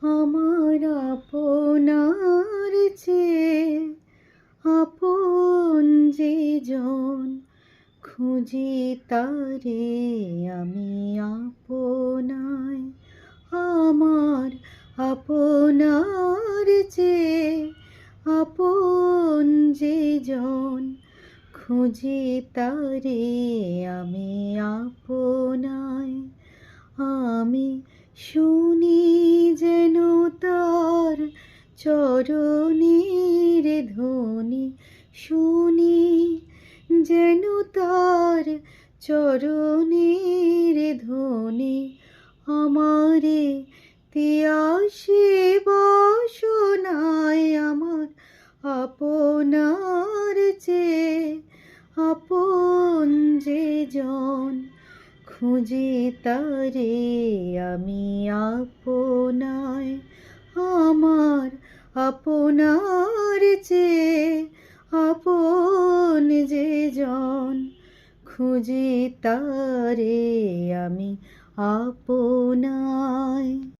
আমার আপনার চেয়ে আপন যে জন, খুঁজি তারে আমি আপনায়। আমার আপনার চেয়ে আপন যে জন, খুঁজি তারে আমি আপনায়। আমি শুনি যেন তার চরণের ধ্বনি, শুনি যেন তার চরণের ধ্বনি, আমারে তিয়াসে বাসনায়। আমার আপনার চেয়ে আপন যে জন, খুঁজি তারে আমি আপনায়। আমার আপনার চেয়ে আপন যে জন, খুঁজি তারে আমি আপনায়।